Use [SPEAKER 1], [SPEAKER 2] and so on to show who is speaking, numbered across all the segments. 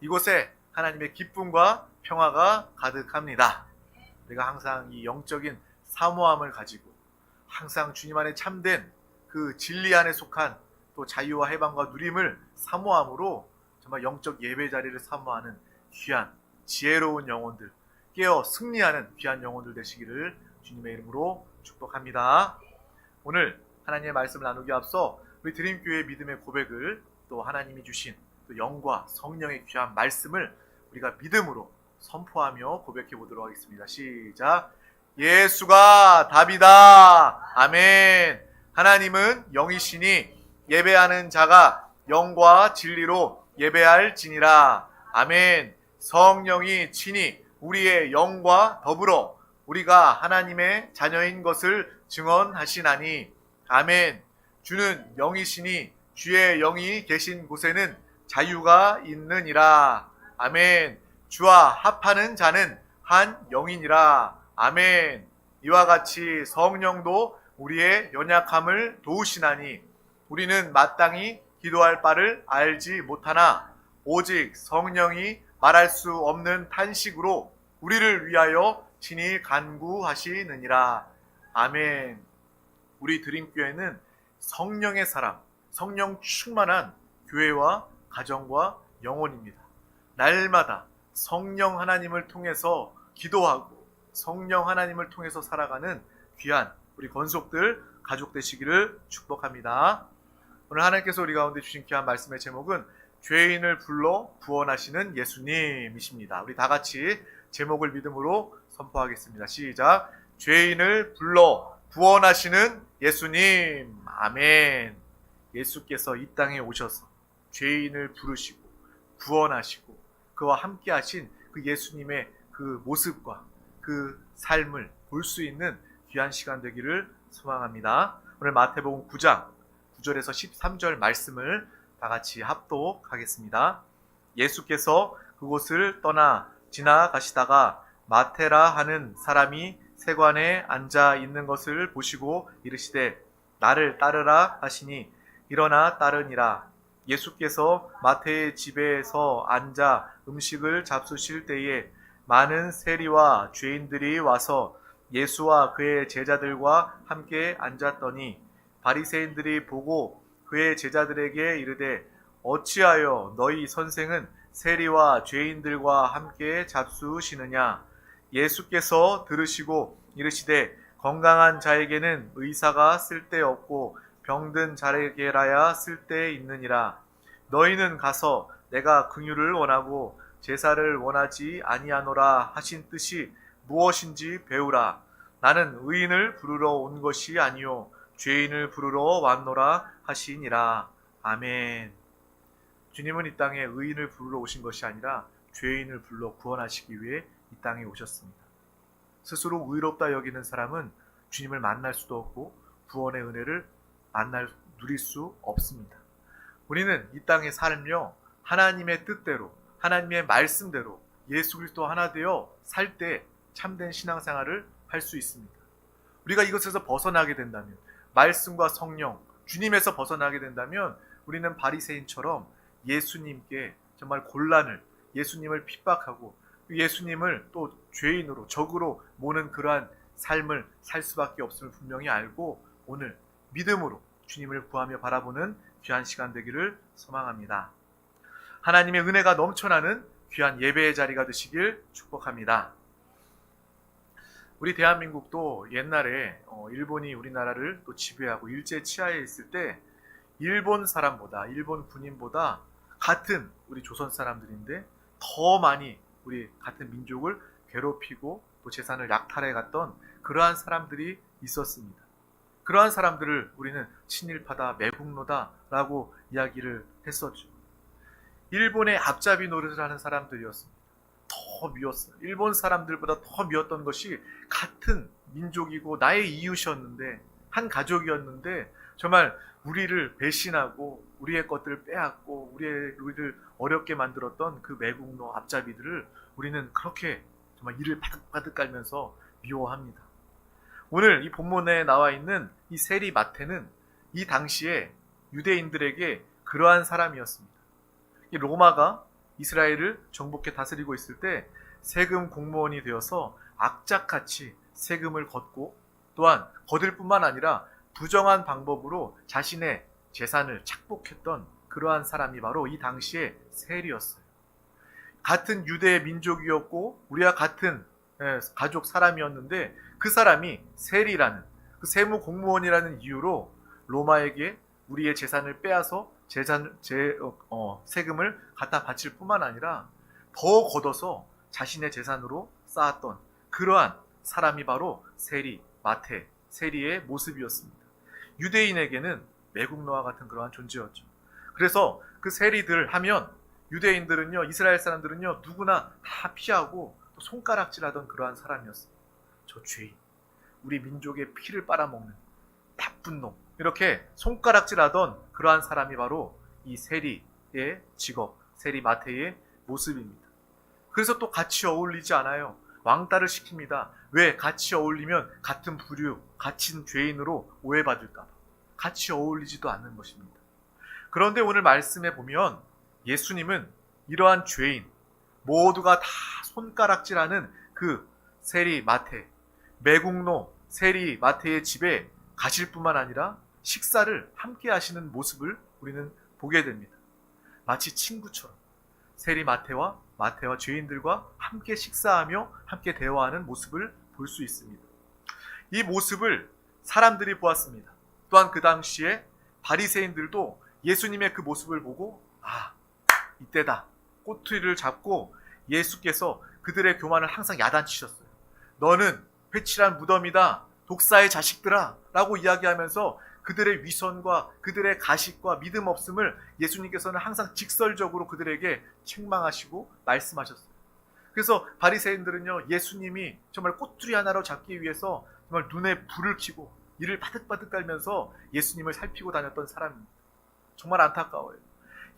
[SPEAKER 1] 이곳에 하나님의 기쁨과 평화가 가득합니다. 우리가 항상 이 영적인 사모함을 가지고 항상 주님 안에 참된 그 진리 안에 속한 또 자유와 해방과 누림을 사모함으로 정말 영적 예배 자리를 사모하는 귀한 지혜로운 영혼들, 깨어 승리하는 귀한 영혼들 되시기를 주님의 이름으로 축복합니다. 오늘 하나님의 말씀을 나누기 앞서 우리 드림교회의 믿음의 고백을 또 하나님이 주신 또 영과 성령의 귀한 말씀을 우리가 믿음으로 선포하며 고백해 보도록 하겠습니다. 시작. 예수가 답이다. 아멘. 하나님은 영이시니 예배하는 자가 영과 진리로 예배할지니라. 아멘. 성령이 친히 우리의 영과 더불어 우리가 하나님의 자녀인 것을 증언하시나니. 아멘. 주는 영이시니 주의 영이 계신 곳에는 자유가 있느니라. 아멘. 주와 합하는 자는 한 영이니라. 아멘. 이와 같이 성령도 우리의 연약함을 도우시나니 우리는 마땅히 기도할 바를 알지 못하나 오직 성령이 말할 수 없는 탄식으로 우리를 위하여 친히 간구하시느니라. 아멘. 우리 드림교회는 성령의 사람, 성령 충만한 교회와 가정과 영혼입니다. 날마다 성령 하나님을 통해서 기도하고 성령 하나님을 통해서 살아가는 귀한 우리 건속들 가족 되시기를 축복합니다. 오늘 하나님께서 우리 가운데 주신 귀한 말씀의 제목은 죄인을 불러 구원하시는 예수님이십니다. 우리 다 같이 제목을 믿음으로 선포하겠습니다. 시작. 죄인을 불러 구원하시는 예수님. 아멘. 예수께서 이 땅에 오셔서 죄인을 부르시고 구원하시고 그와 함께 하신 그 예수님의 그 모습과 그 삶을 볼 수 있는 귀한 시간 되기를 소망합니다. 오늘 마태복음 9장 9절에서 13절 말씀을 다 같이 합독하겠습니다. 예수께서 그곳을 떠나 지나가시다가 마테라 하는 사람이 세관에 앉아 있는 것을 보시고 이르시되 나를 따르라 하시니 일어나 따르니라. 예수께서 마태의 집에서 앉아 음식을 잡수실 때에 많은 세리와 죄인들이 와서 예수와 그의 제자들과 함께 앉았더니 바리새인들이 보고 그의 제자들에게 이르되 어찌하여 너희 선생은 세리와 죄인들과 함께 잡수시느냐. 예수께서 들으시고 이르시되 건강한 자에게는 의사가 쓸데없고 병든 자에게라야 쓸데있느니라. 너희는 가서 내가 긍휼을 원하고 제사를 원하지 아니하노라 하신 뜻이 무엇인지 배우라. 나는 의인을 부르러 온 것이 아니요 죄인을 부르러 왔노라 하시니라. 아멘. 주님은 이 땅에 의인을 부르러 오신 것이 아니라 죄인을 불러 구원하시기 위해 이 땅에 오셨습니다. 스스로 의롭다 여기는 사람은 주님을 만날 수도 없고 구원의 은혜를 누릴 수 없습니다. 우리는 이 땅에 살며 하나님의 뜻대로 하나님의 말씀대로 예수 그리스도 하나 되어 살 때 참된 신앙생활을 할 수 있습니다. 우리가 이것에서 벗어나게 된다면 말씀과 성령 주님에서 벗어나게 된다면 우리는 바리새인처럼 예수님께 정말 곤란을 예수님을 핍박하고 예수님을 또 죄인으로 적으로 모는 그러한 삶을 살 수밖에 없음을 분명히 알고 오늘 믿음으로 주님을 구하며 바라보는 귀한 시간 되기를 소망합니다. 하나님의 은혜가 넘쳐나는 귀한 예배의 자리가 되시길 축복합니다. 우리 대한민국도 옛날에 일본이 우리나라를 또 지배하고 일제 치하에 있을 때 일본 사람보다 일본 군인보다 같은 우리 조선 사람들인데 더 많이 우리 같은 민족을 괴롭히고 또 재산을 약탈해 갔던 그러한 사람들이 있었습니다. 그러한 사람들을 우리는 친일파다, 매국노다 라고 이야기를 했었죠. 일본의 앞잡이 노릇을 하는 사람들이었습니다. 더 미웠어요. 일본 사람들보다 더 미웠던 것이 같은 민족이고 나의 이웃이었는데 한 가족이었는데 정말 우리를 배신하고 우리의 것들을 빼앗고 우리를 어렵게 만들었던 그 매국노 앞잡이들을 우리는 그렇게 정말 이를 바득바득 깔면서 미워합니다. 오늘 이 본문에 나와 있는 이 세리 마태는 이 당시에 유대인들에게 그러한 사람이었습니다. 이 로마가 이스라엘을 정복해 다스리고 있을 때 세금 공무원이 되어서 악착같이 세금을 걷고 또한 거둘 뿐만 아니라 부정한 방법으로 자신의 재산을 착복했던 그러한 사람이 바로 이 당시의 세리였어요. 같은 유대 민족이었고 우리와 같은 가족 사람이었는데 그 사람이 세리라는 그 세무 공무원이라는 이유로 로마에게 우리의 재산을 빼앗아 세금을 갖다 바칠 뿐만 아니라 더 걷어서 자신의 재산으로 쌓았던 그러한 사람이 바로 세리, 마태, 세리의 모습이었습니다. 유대인에게는 매국노와 같은 그러한 존재였죠. 그래서 그 세리들 하면 유대인들은요, 이스라엘 사람들은요, 누구나 다 피하고 또 손가락질하던 그러한 사람이었어요. 저 죄인, 우리 민족의 피를 빨아먹는 나쁜 놈, 이렇게 손가락질하던 그러한 사람이 바로 이 세리의 직업, 세리 마태의 모습입니다. 그래서 또 같이 어울리지 않아요. 왕따를 시킵니다. 왜? 같이 어울리면 같은 부류, 같은 죄인으로 오해받을까 봐. 같이 어울리지도 않는 것입니다. 그런데 오늘 말씀에 보면 예수님은 이러한 죄인, 모두가 다 손가락질하는 그 세리 마태, 매국노 세리 마태의 집에 가실 뿐만 아니라 식사를 함께 하시는 모습을 우리는 보게 됩니다. 마치 친구처럼 세리 마태와 죄인들과 함께 식사하며 함께 대화하는 모습을 볼 수 있습니다. 이 모습을 사람들이 보았습니다. 또한 그 당시에 바리새인들도 예수님의 그 모습을 보고 이때다. 꼬투리를 잡고 예수께서 그들의 교만을 항상 야단치셨어요. 너는 회칠한 무덤이다. 독사의 자식들아 라고 이야기하면서 그들의 위선과 그들의 가식과 믿음 없음을 예수님께서는 항상 직설적으로 그들에게 책망하시고 말씀하셨어요. 그래서 바리새인들은요, 예수님이 정말 꼬투리 하나로 잡기 위해서 정말 눈에 불을 켜고 이를 바득바득 깔면서 예수님을 살피고 다녔던 사람입니다. 정말 안타까워요.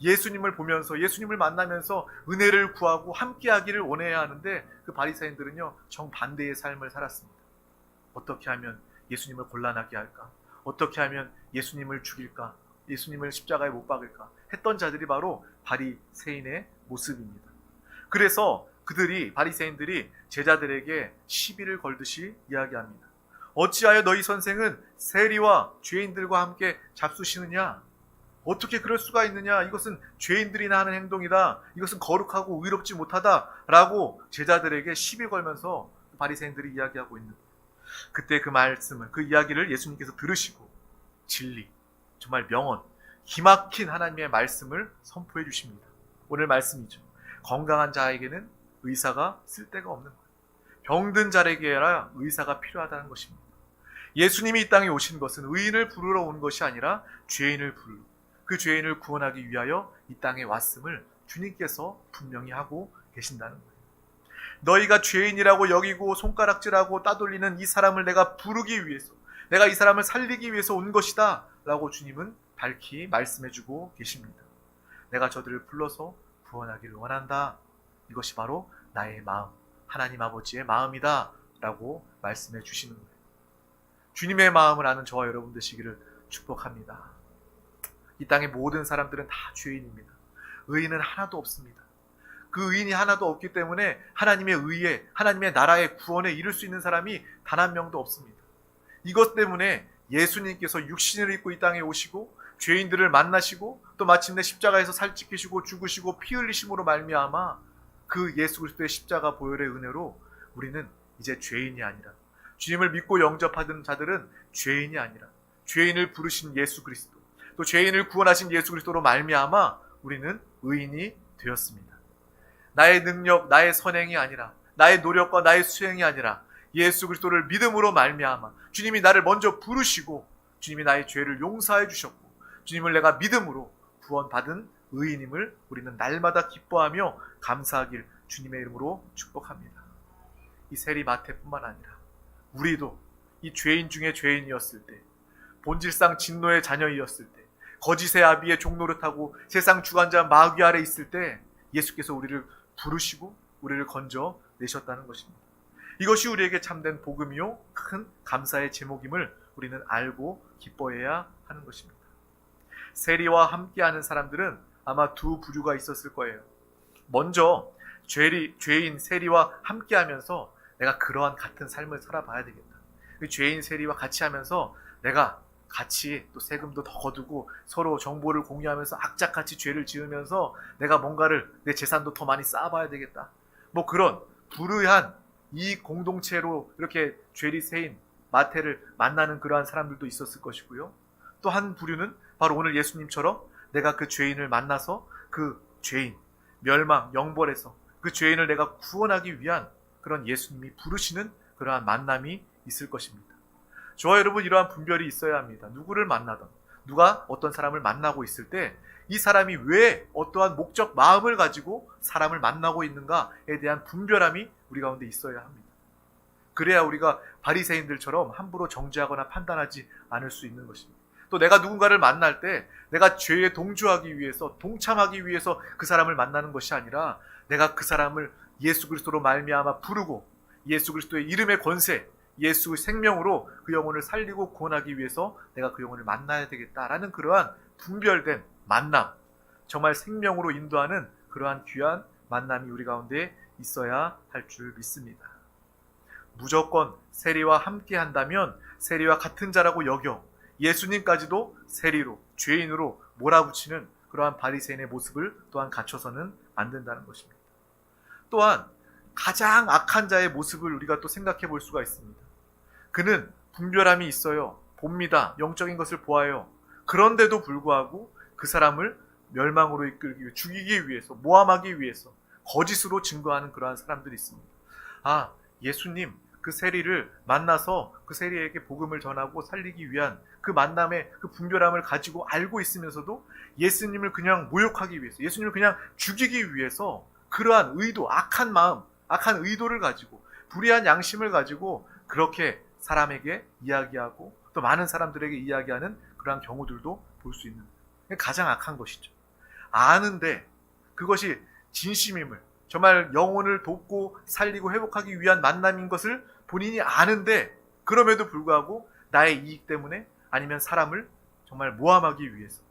[SPEAKER 1] 예수님을 보면서 예수님을 만나면서 은혜를 구하고 함께하기를 원해야 하는데 그 바리새인들은요, 정반대의 삶을 살았습니다. 어떻게 하면 예수님을 곤란하게 할까? 어떻게 하면 예수님을 죽일까? 예수님을 십자가에 못 박을까? 했던 자들이 바로 바리새인의 모습입니다. 그래서 바리새인들이 제자들에게 시비를 걸듯이 이야기합니다. 어찌하여 너희 선생은 세리와 죄인들과 함께 잡수시느냐? 어떻게 그럴 수가 있느냐? 이것은 죄인들이나 하는 행동이다. 이것은 거룩하고 의롭지 못하다. 라고 제자들에게 시비 걸면서 바리새인들이 이야기하고 있는 거예요. 그때 그 말씀을, 그 이야기를 예수님께서 들으시고 진리, 정말 명언, 기막힌 하나님의 말씀을 선포해 주십니다. 오늘 말씀이죠. 건강한 자에게는 의사가 쓸데가 없는 거예요. 병든 자에게라 의사가 필요하다는 것입니다. 예수님이 이 땅에 오신 것은 의인을 부르러 온 것이 아니라 죄인을 부르러, 그 죄인을 구원하기 위하여 이 땅에 왔음을 주님께서 분명히 하고 계신다는 거예요. 너희가 죄인이라고 여기고 손가락질하고 따돌리는 이 사람을 내가 부르기 위해서, 내가 이 사람을 살리기 위해서 온 것이다 라고 주님은 밝히 말씀해주고 계십니다. 내가 저들을 불러서 구원하기를 원한다. 이것이 바로 나의 마음, 하나님 아버지의 마음이다 라고 말씀해 주시는 거예요. 주님의 마음을 아는 저와 여러분 되시기를 축복합니다. 이 땅의 모든 사람들은 다 죄인입니다. 의인은 하나도 없습니다. 그 의인이 하나도 없기 때문에 하나님의 의에, 하나님의 나라의 구원에 이룰 수 있는 사람이 단 한 명도 없습니다. 이것 때문에 예수님께서 육신을 입고 이 땅에 오시고 죄인들을 만나시고 또 마침내 십자가에서 살찌키시고 죽으시고 피 흘리심으로 말미암아 그 예수 그리스도의 십자가 보혈의 은혜로 우리는 이제 죄인이 아니라, 주님을 믿고 영접하던 자들은 죄인이 아니라 죄인을 부르신 예수 그리스도, 또 죄인을 구원하신 예수 그리스도로 말미암아 우리는 의인이 되었습니다. 나의 능력, 나의 선행이 아니라, 나의 노력과 나의 수행이 아니라 예수 그리스도를 믿음으로 말미암아 주님이 나를 먼저 부르시고 주님이 나의 죄를 용서해 주셨고 주님을 내가 믿음으로 구원받은 의인임을 우리는 날마다 기뻐하며 감사하길 주님의 이름으로 축복합니다. 이 세리 마태뿐만 아니라 우리도 이 죄인 중에 죄인이었을 때, 본질상 진노의 자녀이었을 때, 거짓의 아비의 종노릇하고 세상 주관자 마귀 아래 있을 때 예수께서 우리를 부르시고 우리를 건져 내셨다는 것입니다. 이것이 우리에게 참된 복음이요 큰 감사의 제목임을 우리는 알고 기뻐해야 하는 것입니다. 세리와 함께하는 사람들은 아마 두 부류가 있었을 거예요. 먼저 죄인 세리와 함께하면서 내가 그러한 같은 삶을 살아봐야 되겠다. 그 죄인 세리와 같이 하면서 내가 같이 또 세금도 더 거두고 서로 정보를 공유하면서 악착같이 죄를 지으면서 내가 뭔가를 내 재산도 더 많이 쌓아봐야 되겠다. 뭐 그런 불의한 이 공동체로 이렇게 죄리새인 마태를 만나는 그러한 사람들도 있었을 것이고요. 또 한 부류는 바로 오늘 예수님처럼 내가 그 죄인을 만나서 그 죄인 멸망 영벌에서 그 죄인을 내가 구원하기 위한 그런 예수님이 부르시는 그러한 만남이 있을 것입니다. 저와 여러분 이러한 분별이 있어야 합니다. 누구를 만나든 누가 어떤 사람을 만나고 있을 때 이 사람이 왜 어떠한 목적 마음을 가지고 사람을 만나고 있는가에 대한 분별함이 우리 가운데 있어야 합니다. 그래야 우리가 바리새인들처럼 함부로 정죄하거나 판단하지 않을 수 있는 것입니다. 또 내가 누군가를 만날 때 내가 죄에 동조하기 위해서 동참하기 위해서 그 사람을 만나는 것이 아니라 내가 그 사람을 예수 그리스도로 말미암아 부르고 예수 그리스도의 이름의 권세 예수의 생명으로 그 영혼을 살리고 구원하기 위해서 내가 그 영혼을 만나야 되겠다라는 그러한 분별된 만남, 정말 생명으로 인도하는 그러한 귀한 만남이 우리 가운데 있어야 할 줄 믿습니다. 무조건 세리와 함께 한다면 세리와 같은 자라고 여겨 예수님까지도 세리로 죄인으로 몰아붙이는 그러한 바리새인의 모습을 또한 갖춰서는 안 된다는 것입니다. 또한 가장 악한 자의 모습을 우리가 또 생각해 볼 수가 있습니다. 그는 분별함이 있어요. 봅니다. 영적인 것을 보아요. 그런데도 불구하고 그 사람을 멸망으로 이끌기 위해 죽이기 위해서 모함하기 위해서 거짓으로 증거하는 그러한 사람들이 있습니다. 아, 예수님 그 세리를 만나서 그 세리에게 복음을 전하고 살리기 위한 그 만남의 그 분별함을 가지고 알고 있으면서도 예수님을 그냥 모욕하기 위해서 예수님을 그냥 죽이기 위해서 그러한 의도, 악한 마음, 악한 의도를 가지고 불의한 양심을 가지고 그렇게 사람에게 이야기하고 또 많은 사람들에게 이야기하는 그러한 경우들도 볼 수 있는 가장 악한 것이죠. 아는데 그것이 진심임을 정말 영혼을 돕고 살리고 회복하기 위한 만남인 것을 본인이 아는데 그럼에도 불구하고 나의 이익 때문에 아니면 사람을 정말 모함하기 위해서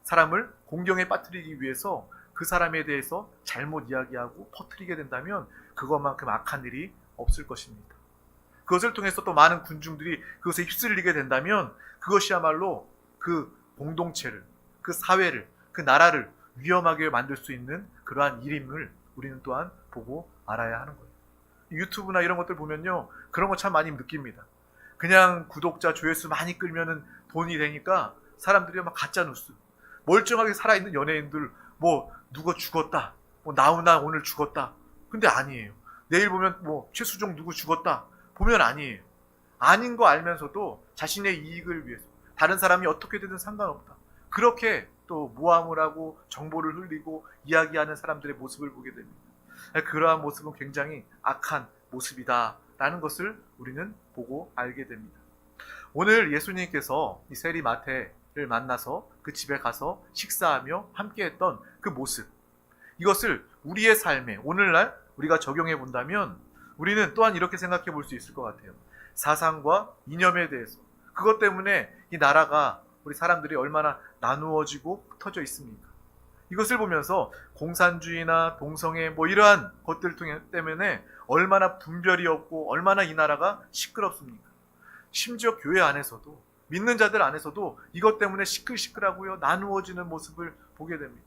[SPEAKER 1] 사람을 공경에 빠뜨리기 위해서 그 사람에 대해서 잘못 이야기하고 퍼뜨리게 된다면 그것만큼 악한 일이 없을 것입니다. 그것을 통해서 또 많은 군중들이 그것에 휩쓸리게 된다면 그것이야말로 그 공동체를, 그 사회를, 그 나라를 위험하게 만들 수 있는 그러한 일임을 우리는 또한 보고 알아야 하는 거예요. 유튜브나 이런 것들 보면요, 그런 거 참 많이 느낍니다. 그냥 구독자 조회수 많이 끌면은 돈이 되니까 사람들이 막 가짜 뉴스, 멀쩡하게 살아있는 연예인들 뭐 누가 죽었다, 뭐 나훈아 오늘 죽었다. 근데 아니에요. 내일 보면 뭐 최수종 누구 죽었다. 보면 아니에요. 아닌 거 알면서도 자신의 이익을 위해서 다른 사람이 어떻게 되든 상관없다. 그렇게 또 모함을 하고 정보를 흘리고 이야기하는 사람들의 모습을 보게 됩니다. 그러한 모습은 굉장히 악한 모습이다라는 것을 우리는 보고 알게 됩니다. 오늘 예수님께서 이 세리 마태를 만나서 그 집에 가서 식사하며 함께했던 그 모습, 이것을 우리의 삶에 오늘날 우리가 적용해 본다면 우리는 또한 이렇게 생각해 볼 수 있을 것 같아요. 사상과 이념에 대해서 그것 때문에 이 나라가 우리 사람들이 얼마나 나누어지고 흩어져 있습니까? 이것을 보면서 공산주의나 동성애 뭐 이러한 것들 때문에 얼마나 분별이 없고 얼마나 이 나라가 시끄럽습니까? 심지어 교회 안에서도 믿는 자들 안에서도 이것 때문에 시끌시끌하고요 나누어지는 모습을 보게 됩니다.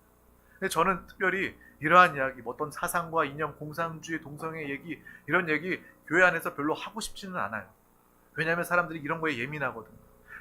[SPEAKER 1] 근데 저는 특별히 이러한 이야기, 어떤 사상과 이념, 공산주의, 동성애 얘기 이런 얘기 교회 안에서 별로 하고 싶지는 않아요. 왜냐하면 사람들이 이런 거에 예민하거든요.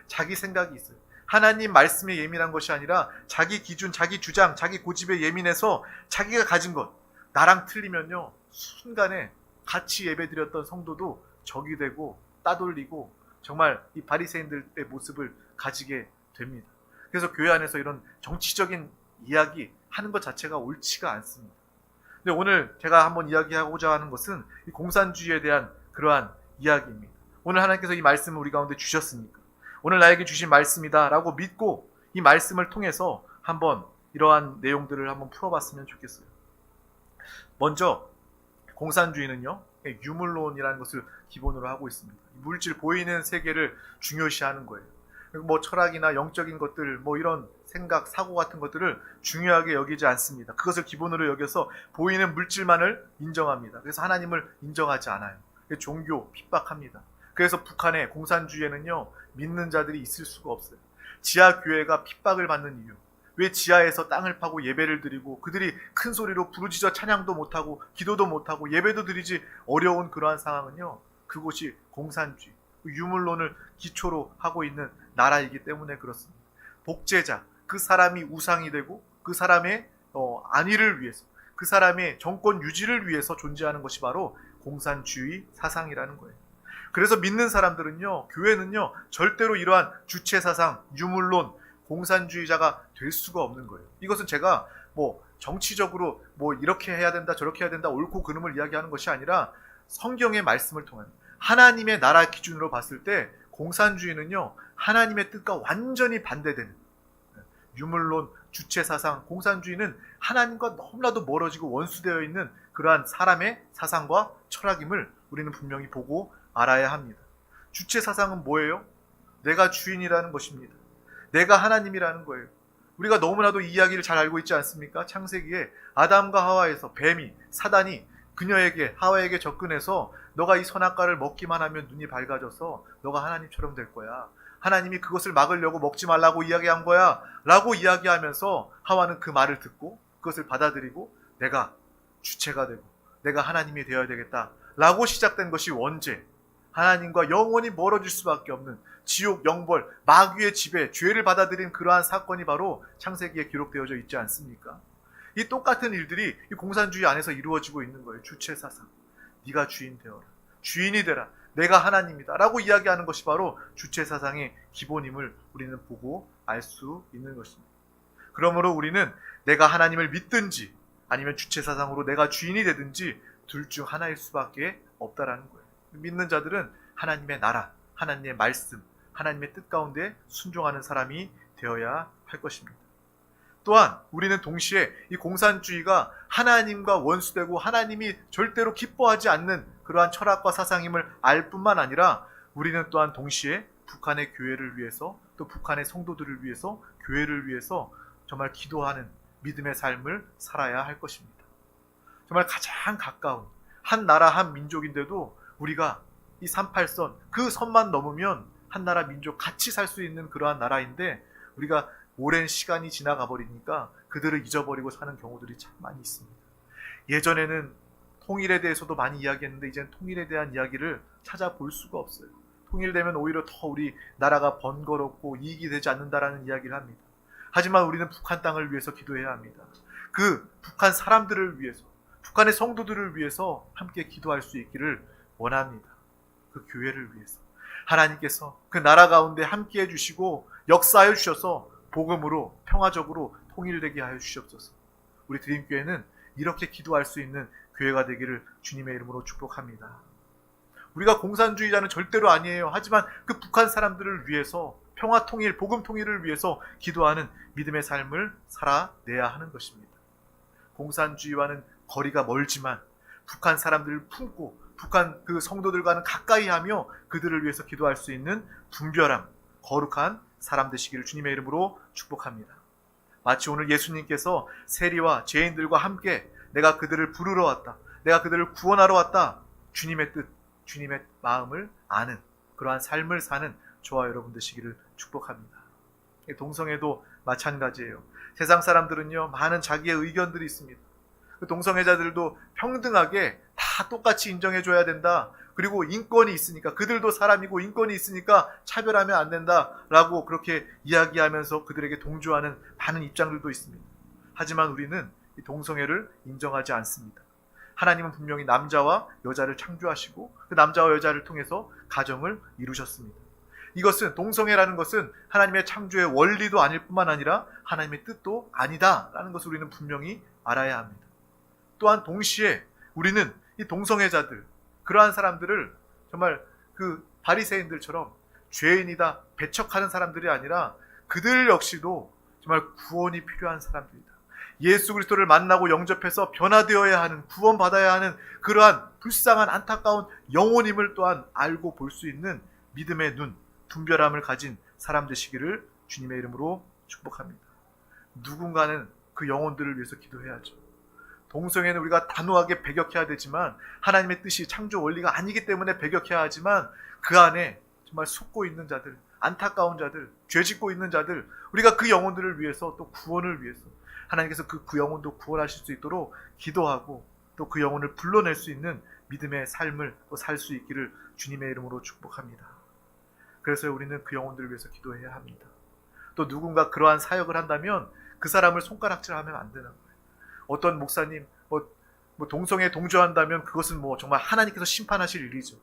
[SPEAKER 1] 자기 생각이 있어요. 하나님 말씀에 예민한 것이 아니라 자기 기준, 자기 주장, 자기 고집에 예민해서 자기가 가진 것, 나랑 틀리면요 순간에 같이 예배드렸던 성도도 적이 되고 따돌리고 정말 이 바리새인들의 모습을 가지게 됩니다. 그래서 교회 안에서 이런 정치적인 이야기 하는 것 자체가 옳지가 않습니다. 근데 오늘 제가 한번 이야기하고자 하는 것은 이 공산주의에 대한 그러한 이야기입니다. 오늘 하나님께서 이 말씀을 우리 가운데 주셨으니까 오늘 나에게 주신 말씀이다 라고 믿고 이 말씀을 통해서 한번 이러한 내용들을 한번 풀어봤으면 좋겠어요. 먼저 공산주의는요 유물론이라는 것을 기본으로 하고 있습니다. 물질 보이는 세계를 중요시하는 거예요. 뭐 철학이나 영적인 것들, 뭐 이런 생각, 사고 같은 것들을 중요하게 여기지 않습니다. 그것을 기본으로 여겨서 보이는 물질만을 인정합니다. 그래서 하나님을 인정하지 않아요. 종교 핍박합니다. 그래서 북한의 공산주의에는요, 믿는 자들이 있을 수가 없어요. 지하 교회가 핍박을 받는 이유, 왜 지하에서 땅을 파고 예배를 드리고 그들이 큰 소리로 부르짖어 찬양도 못하고 기도도 못하고 예배도 드리지 어려운 그러한 상황은요, 그곳이 공산주의, 유물론을 기초로 하고 있는 나라이기 때문에 그렇습니다. 독재자, 그 사람이 우상이 되고 그 사람의 안위를 위해서, 그 사람의 정권 유지를 위해서 존재하는 것이 바로 공산주의 사상이라는 거예요. 그래서 믿는 사람들은요, 교회는요, 절대로 이러한 주체사상, 유물론, 공산주의자가 될 수가 없는 거예요. 이것은 제가 뭐 정치적으로 뭐 이렇게 해야 된다 저렇게 해야 된다 옳고 그름을 이야기하는 것이 아니라 성경의 말씀을 통한 하나님의 나라 기준으로 봤을 때 공산주의는요, 하나님의 뜻과 완전히 반대되는, 유물론, 주체사상, 공산주의는 하나님과 너무나도 멀어지고 원수되어 있는 그러한 사람의 사상과 철학임을 우리는 분명히 보고 알아야 합니다. 주체사상은 뭐예요? 내가 주인이라는 것입니다. 내가 하나님이라는 거예요. 우리가 너무나도 이 이야기를 잘 알고 있지 않습니까? 창세기에 아담과 하와에서 뱀이, 사단이 그녀에게, 하와에게 접근해서 너가 이 선악과를 먹기만 하면 눈이 밝아져서 너가 하나님처럼 될 거야. 하나님이 그것을 막으려고 먹지 말라고 이야기한 거야 라고 이야기하면서 하와는 그 말을 듣고 그것을 받아들이고 내가 주체가 되고 내가 하나님이 되어야 되겠다 라고 시작된 것이 원죄, 하나님과 영원히 멀어질 수밖에 없는 지옥, 영벌, 마귀의 지배, 죄를 받아들인 그러한 사건이 바로 창세기에 기록되어져 있지 않습니까? 이 똑같은 일들이 이 공산주의 안에서 이루어지고 있는 거예요. 주체사상, 네가 주인 되어라, 주인이 되라, 내가 하나님이다 라고 이야기하는 것이 바로 주체사상의 기본임을 우리는 보고 알 수 있는 것입니다. 그러므로 우리는 내가 하나님을 믿든지 아니면 주체사상으로 내가 주인이 되든지 둘 중 하나일 수밖에 없다라는 거예요. 믿는 자들은 하나님의 나라, 하나님의 말씀, 하나님의 뜻 가운데 순종하는 사람이 되어야 할 것입니다. 또한 우리는 동시에 이 공산주의가 하나님과 원수되고 하나님이 절대로 기뻐하지 않는 그러한 철학과 사상임을 알 뿐만 아니라 우리는 또한 동시에 북한의 교회를 위해서, 또 북한의 성도들을 위해서, 교회를 위해서 정말 기도하는 믿음의 삶을 살아야 할 것입니다. 정말 가장 가까운 한 나라 한 민족인데도 우리가 이 38선, 그 선만 넘으면 한 나라 민족 같이 살 수 있는 그러한 나라인데 우리가 오랜 시간이 지나가 버리니까 그들을 잊어버리고 사는 경우들이 참 많이 있습니다. 예전에는 통일에 대해서도 많이 이야기했는데 이제는 통일에 대한 이야기를 찾아볼 수가 없어요. 통일되면 오히려 더 우리 나라가 번거롭고 이익이 되지 않는다라는 이야기를 합니다. 하지만 우리는 북한 땅을 위해서 기도해야 합니다. 그 북한 사람들을 위해서, 북한의 성도들을 위해서 함께 기도할 수 있기를 원합니다. 그 교회를 위해서 하나님께서 그 나라 가운데 함께 해주시고 역사하여 주셔서 복음으로 평화적으로 통일되게 하여 주시옵소서. 우리 드림교회는 이렇게 기도할 수 있는 교회가 되기를 주님의 이름으로 축복합니다. 우리가 공산주의자는 절대로 아니에요. 하지만 그 북한 사람들을 위해서 평화 통일, 복음 통일을 위해서 기도하는 믿음의 삶을 살아내야 하는 것입니다. 공산주의와는 거리가 멀지만 북한 사람들을 품고 북한 그 성도들과는 가까이 하며 그들을 위해서 기도할 수 있는 분별함, 거룩한 사람 되시기를 주님의 이름으로 축복합니다. 마치 오늘 예수님께서 세리와 죄인들과 함께 내가 그들을 부르러 왔다, 내가 그들을 구원하러 왔다, 주님의 뜻, 주님의 마음을 아는 그러한 삶을 사는 저와 여러분 되시기를 축복합니다. 동성애도 마찬가지예요. 세상 사람들은요, 많은 자기의 의견들이 있습니다. 그 동성애자들도 평등하게 다 똑같이 인정해줘야 된다. 그리고 인권이 있으니까, 그들도 사람이고 인권이 있으니까 차별하면 안 된다라고 그렇게 이야기하면서 그들에게 동조하는 많은 입장들도 있습니다. 하지만 우리는 이 동성애를 인정하지 않습니다. 하나님은 분명히 남자와 여자를 창조하시고 그 남자와 여자를 통해서 가정을 이루셨습니다. 이것은, 동성애라는 것은 하나님의 창조의 원리도 아닐 뿐만 아니라 하나님의 뜻도 아니다라는 것을 우리는 분명히 알아야 합니다. 또한 동시에 우리는 이 동성애자들, 그러한 사람들을 정말 그 바리새인들처럼 죄인이다 배척하는 사람들이 아니라 그들 역시도 정말 구원이 필요한 사람들이다. 예수 그리스도를 만나고 영접해서 변화되어야 하는, 구원받아야 하는 그러한 불쌍한 안타까운 영혼임을 또한 알고 볼 수 있는 믿음의 눈, 분별함을 가진 사람 되시기를 주님의 이름으로 축복합니다. 누군가는 그 영혼들을 위해서 기도해야죠. 동성애는 우리가 단호하게 배격해야 되지만 하나님의 뜻이 창조 원리가 아니기 때문에 배격해야 하지만 그 안에 정말 속고 있는 자들, 안타까운 자들, 죄짓고 있는 자들, 우리가 그 영혼들을 위해서 또 구원을 위해서 하나님께서 그 영혼도 구원하실 수 있도록 기도하고 또 그 영혼을 불러낼 수 있는 믿음의 삶을 또 살 수 있기를 주님의 이름으로 축복합니다. 그래서 우리는 그 영혼들을 위해서 기도해야 합니다. 또 누군가 그러한 사역을 한다면 그 사람을 손가락질하면 안 되는 거예요. 어떤 목사님 뭐 동성애 동조한다면 그것은 뭐 정말 하나님께서 심판하실 일이죠.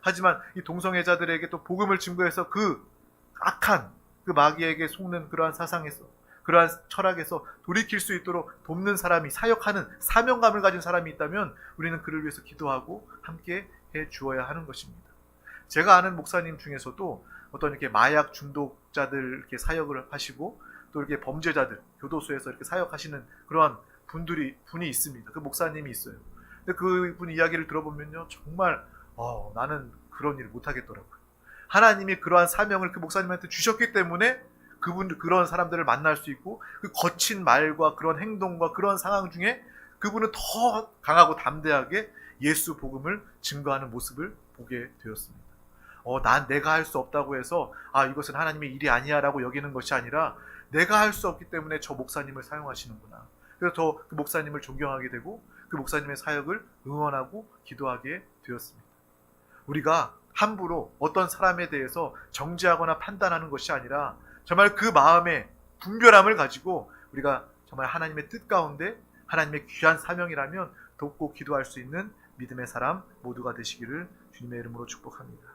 [SPEAKER 1] 하지만 이 동성애자들에게 또 복음을 증거해서 그 악한 그 마귀에게 속는 그러한 사상에서 그러한 철학에서 돌이킬 수 있도록 돕는 사람이 사역하는 사명감을 가진 사람이 있다면 우리는 그를 위해서 기도하고 함께 해 주어야 하는 것입니다. 제가 아는 목사님 중에서도 어떤 이렇게 마약 중독자들 이렇게 사역을 하시고 또 이렇게 범죄자들 교도소에서 이렇게 사역하시는 그러한 분이 있습니다. 그 목사님이 있어요. 근데 그분 이야기를 들어보면요, 정말 나는 그런 일을 못 하겠더라고요. 하나님이 그러한 사명을 그 목사님한테 주셨기 때문에 그런 사람들을 만날 수 있고 그 거친 말과 그런 행동과 그런 상황 중에 그분은 더 강하고 담대하게 예수 복음을 증거하는 모습을 보게 되었습니다. 내가 할 수 없다고 해서 이것은 하나님의 일이 아니야라고 여기는 것이 아니라 내가 할 수 없기 때문에 저 목사님을 사용하시는구나. 그래서 그 목사님을 존경하게 되고 그 목사님의 사역을 응원하고 기도하게 되었습니다. 우리가 함부로 어떤 사람에 대해서 정죄하거나 판단하는 것이 아니라 정말 그 마음의 분별함을 가지고 우리가 정말 하나님의 뜻 가운데 하나님의 귀한 사명이라면 돕고 기도할 수 있는 믿음의 사람 모두가 되시기를 주님의 이름으로 축복합니다.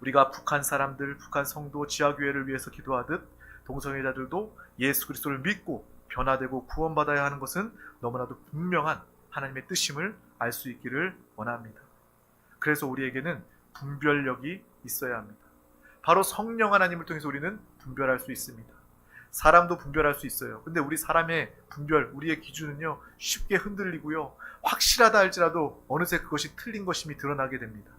[SPEAKER 1] 우리가 북한 사람들, 북한 성도, 지하교회를 위해서 기도하듯 동성애자들도 예수 그리스도를 믿고 변화되고 구원받아야 하는 것은 너무나도 분명한 하나님의 뜻임을 알 수 있기를 원합니다. 그래서 우리에게는 분별력이 있어야 합니다. 바로 성령 하나님을 통해서 우리는 분별할 수 있습니다. 사람도 분별할 수 있어요. 근데 우리 사람의 분별, 우리의 기준은요, 쉽게 흔들리고요, 확실하다 할지라도 어느새 그것이 틀린 것임이 드러나게 됩니다.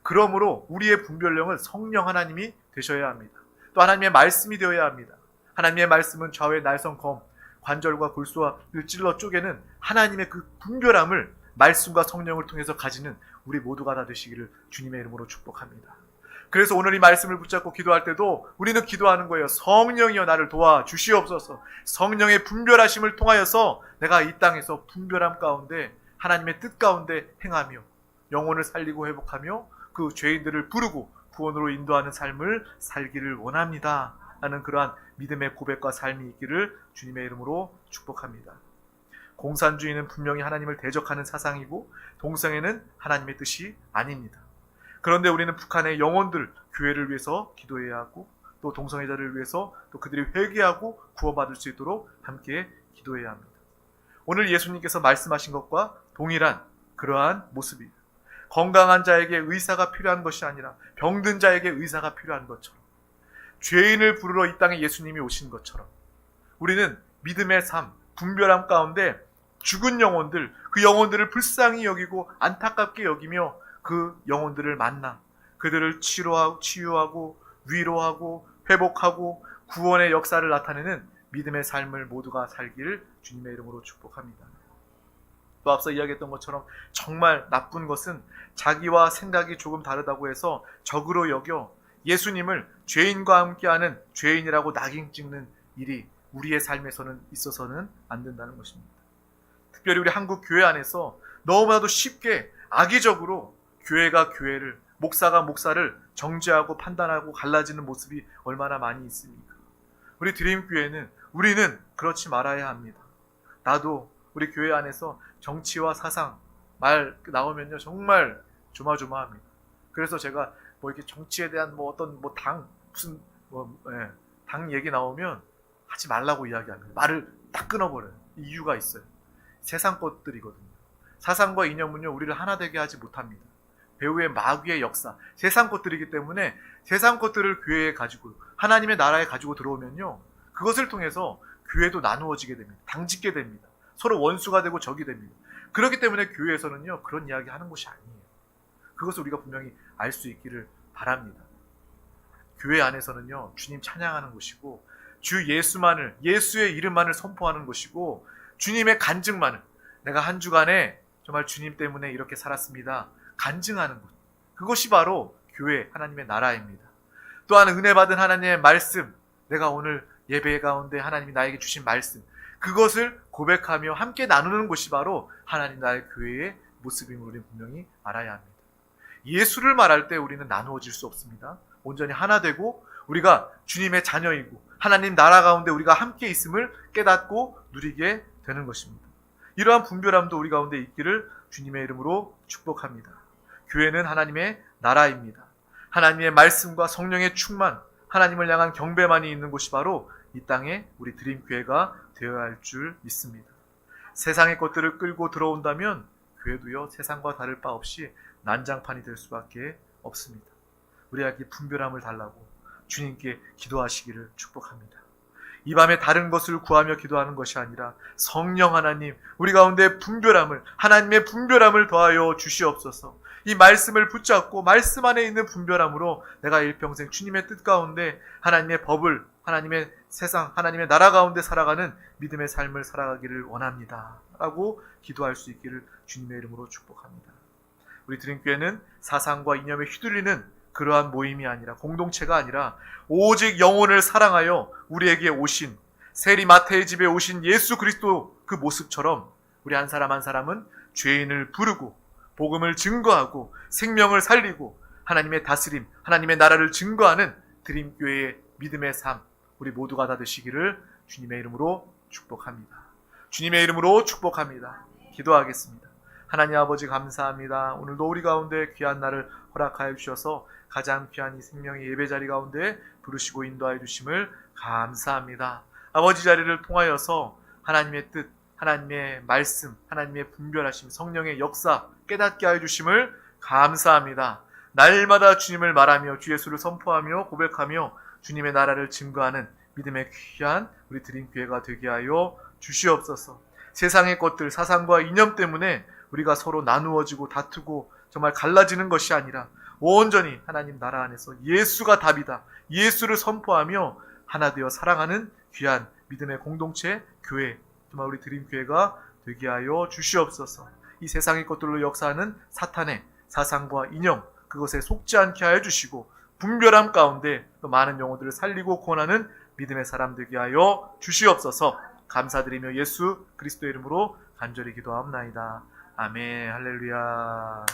[SPEAKER 1] 그러므로 우리의 분별력은 성령 하나님이 되셔야 합니다. 또 하나님의 말씀이 되어야 합니다. 하나님의 말씀은 좌우의 날성검, 관절과 골수와 찔러 쪼개는 하나님의 그 분별함을 말씀과 성령을 통해서 가지는 우리 모두가 다 되시기를 주님의 이름으로 축복합니다. 그래서 오늘 이 말씀을 붙잡고 기도할 때도 우리는 기도하는 거예요. 성령이여 나를 도와주시옵소서. 성령의 분별하심을 통하여서 내가 이 땅에서 분별함 가운데 하나님의 뜻 가운데 행하며 영혼을 살리고 회복하며 그 죄인들을 부르고 구원으로 인도하는 삶을 살기를 원합니다 하는 그러한 믿음의 고백과 삶이 있기를 주님의 이름으로 축복합니다. 공산주의는 분명히 하나님을 대적하는 사상이고 동성애는 하나님의 뜻이 아닙니다. 그런데 우리는 북한의 영혼들, 교회를 위해서 기도해야 하고 또 동성애자를 위해서 또 그들이 회개하고 구원받을 수 있도록 함께 기도해야 합니다. 오늘 예수님께서 말씀하신 것과 동일한 그러한 모습이에요. 건강한 자에게 의사가 필요한 것이 아니라 병든 자에게 의사가 필요한 것처럼, 죄인을 부르러 이 땅에 예수님이 오신 것처럼 우리는 믿음의 삶, 분별함 가운데 죽은 영혼들, 그 영혼들을 불쌍히 여기고 안타깝게 여기며 그 영혼들을 만나 그들을 치유하고 위로하고 회복하고 구원의 역사를 나타내는 믿음의 삶을 모두가 살기를 주님의 이름으로 축복합니다. 또 앞서 이야기했던 것처럼 정말 나쁜 것은 자기와 생각이 조금 다르다고 해서 적으로 여겨 예수님을 죄인과 함께하는 죄인이라고 낙인 찍는 일이 우리의 삶에서는 있어서는 안 된다는 것입니다. 특별히 우리 한국 교회 안에서 너무나도 쉽게 악의적으로 교회가 교회를, 목사가 목사를 정죄하고 판단하고 갈라지는 모습이 얼마나 많이 있습니까? 우리 드림교회는 우리는 그렇지 말아야 합니다. 나도 우리 교회 안에서 정치와 사상 말 나오면요 정말 조마조마합니다. 그래서 제가 이렇게 정치에 대한 어떤 당 무슨 당 얘기 나오면 하지 말라고 이야기합니다. 말을 딱 끊어버려요. 이유가 있어요. 세상 것들이거든요. 사상과 이념은요 우리를 하나 되게 하지 못합니다. 배후의 마귀의 역사, 세상 것들이기 때문에 세상 것들을 교회에 가지고 하나님의 나라에 가지고 들어오면요 그것을 통해서 교회도 나누어지게 됩니다. 당짓게 됩니다. 서로 원수가 되고 적이 됩니다. 그렇기 때문에 교회에서는요 그런 이야기 하는 것이 아니에요. 그것을 우리가 분명히 알 수 있기를 바랍니다. 교회 안에서는요, 주님 찬양하는 곳이고 주 예수만을, 예수의 이름만을 선포하는 곳이고 주님의 간증만을, 내가 한 주간에 정말 주님 때문에 이렇게 살았습니다, 간증하는 곳, 그것이 바로 교회, 하나님의 나라입니다. 또한 은혜 받은 하나님의 말씀, 내가 오늘 예배 가운데 하나님이 나에게 주신 말씀, 그것을 고백하며 함께 나누는 곳이 바로 하나님 나라의 교회의 모습임을 우리는 분명히 알아야 합니다. 예수를 말할 때 우리는 나누어질 수 없습니다. 온전히 하나 되고 우리가 주님의 자녀이고 하나님 나라 가운데 우리가 함께 있음을 깨닫고 누리게 되는 것입니다. 이러한 분별함도 우리 가운데 있기를 주님의 이름으로 축복합니다. 교회는 하나님의 나라입니다. 하나님의 말씀과 성령의 충만, 하나님을 향한 경배만이 있는 곳이 바로 이 땅에 우리 드림교회가 되어야 할 줄 믿습니다. 세상의 것들을 끌고 들어온다면 교회도요, 세상과 다를 바 없이 난장판이 될 수밖에 없습니다. 우리에게 분별함을 달라고 주님께 기도하시기를 축복합니다. 이 밤에 다른 것을 구하며 기도하는 것이 아니라 성령 하나님, 우리 가운데 분별함을, 하나님의 분별함을 더하여 주시옵소서. 이 말씀을 붙잡고 말씀 안에 있는 분별함으로 내가 일평생 주님의 뜻 가운데 하나님의 법을, 하나님의 세상, 하나님의 나라 가운데 살아가는 믿음의 삶을 살아가기를 원합니다 라고 기도할 수 있기를 주님의 이름으로 축복합니다. 우리 드림교회는 사상과 이념에 휘둘리는 그러한 모임이 아니라, 공동체가 아니라 오직 영혼을 사랑하여 우리에게 오신, 세리 마태의 집에 오신 예수 그리스도 그 모습처럼 우리 한 사람 한 사람은 죄인을 부르고 복음을 증거하고 생명을 살리고 하나님의 다스림, 하나님의 나라를 증거하는 드림교회의 믿음의 삶, 우리 모두가 다 되시기를 주님의 이름으로 축복합니다. 주님의 이름으로 축복합니다. 기도하겠습니다. 하나님 아버지 감사합니다. 오늘도 우리 가운데 귀한 날을 허락하여 주셔서 가장 귀한 이 생명의 예배 자리 가운데 부르시고 인도하여 주심을 감사합니다. 아버지 자리를 통하여서 하나님의 뜻, 하나님의 말씀, 하나님의 분별하심, 성령의 역사 깨닫게 하여 주심을 감사합니다. 날마다 주님을 말하며 주 예수를 선포하며 고백하며 주님의 나라를 증거하는 믿음의 귀한 우리 드림교회가 되게 하여 주시옵소서. 세상의 것들, 사상과 이념 때문에 우리가 서로 나누어지고 다투고 정말 갈라지는 것이 아니라 온전히 하나님 나라 안에서 예수가 답이다, 예수를 선포하며 하나 되어 사랑하는 귀한 믿음의 공동체, 교회, 정말 우리 드림교회가 되게 하여 주시옵소서. 이 세상의 것들로 역사하는 사탄의 사상과 이념, 그것에 속지 않게 하여 주시고 분별함 가운데 또 많은 영혼들을 살리고 구원하는 믿음의 사람 되게 하여 주시옵소서. 감사드리며 예수 그리스도의 이름으로 간절히 기도하옵나이다. 아멘. 할렐루야.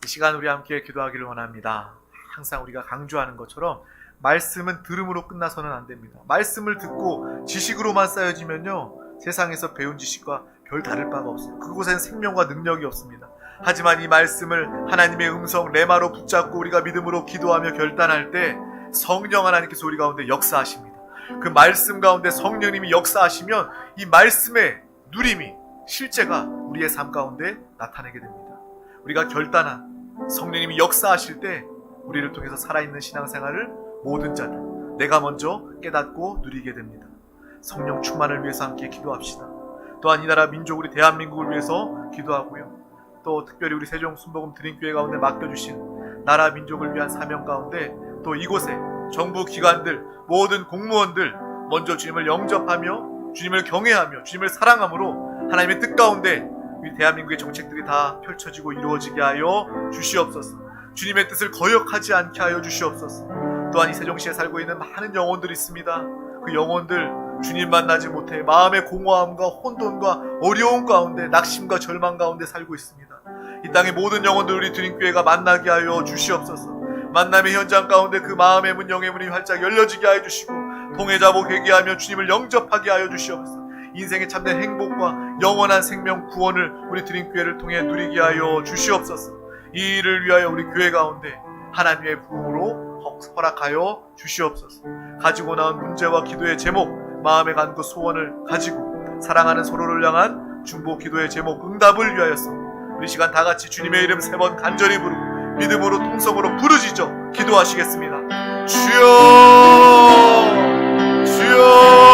[SPEAKER 1] 이 시간 우리 함께 기도하기를 원합니다. 항상 우리가 강조하는 것처럼 말씀은 들음으로 끝나서는 안 됩니다. 말씀을 듣고 지식으로만 쌓여지면요, 세상에서 배운 지식과 별 다를 바가 없어요. 그곳엔 생명과 능력이 없습니다. 하지만 이 말씀을 하나님의 음성 레마로 붙잡고 우리가 믿음으로 기도하며 결단할 때 성령 하나님께서 우리 가운데 역사하십니다. 그 말씀 가운데 성령님이 역사하시면 이 말씀의 누림이, 실제가 우리의 삶 가운데 나타나게 됩니다. 우리가 결단한 성령님이 역사하실 때 우리를 통해서 살아있는 신앙생활을 모든 자들, 내가 먼저 깨닫고 누리게 됩니다. 성령 충만을 위해서 함께 기도합시다. 또한 이 나라 민족, 우리 대한민국을 위해서 기도하고요, 또 특별히 우리 세종 순복음 드림교회 가운데 맡겨주신 나라 민족을 위한 사명 가운데 또 이곳에 정부 기관들, 모든 공무원들 먼저 주님을 영접하며 주님을 경외하며 주님을 사랑함으로 하나님의 뜻 가운데 우리 대한민국의 정책들이 다 펼쳐지고 이루어지게 하여 주시옵소서. 주님의 뜻을 거역하지 않게 하여 주시옵소서. 또한 이 세종시에 살고 있는 많은 영혼들이 있습니다. 그 영혼들 주님 만나지 못해 마음의 공허함과 혼돈과 어려움 가운데, 낙심과 절망 가운데 살고 있습니다. 이 땅의 모든 영혼들 우리 드림교회가 만나게 하여 주시옵소서. 만남의 현장 가운데 그 마음의 문, 영의 문이 활짝 열려지게 하여 주시고 통회자복 회개하며 주님을 영접하게 하여 주시옵소서. 인생의 참된 행복과 영원한 생명 구원을 우리 드림교회를 통해 누리게 하여 주시옵소서. 이 일을 위하여 우리 교회 가운데 하나님의 부흥으로 허락하여 주시옵소서. 가지고 나온 문제와 기도의 제목, 마음에 간 그 소원을 가지고 사랑하는 서로를 향한 중보 기도의 제목, 응답을 위하여서 우리 시간 다 같이 주님의 이름 3번 간절히 부르고 믿음으로 통성으로 부르짖어 기도하시겠습니다. 주여, 주여.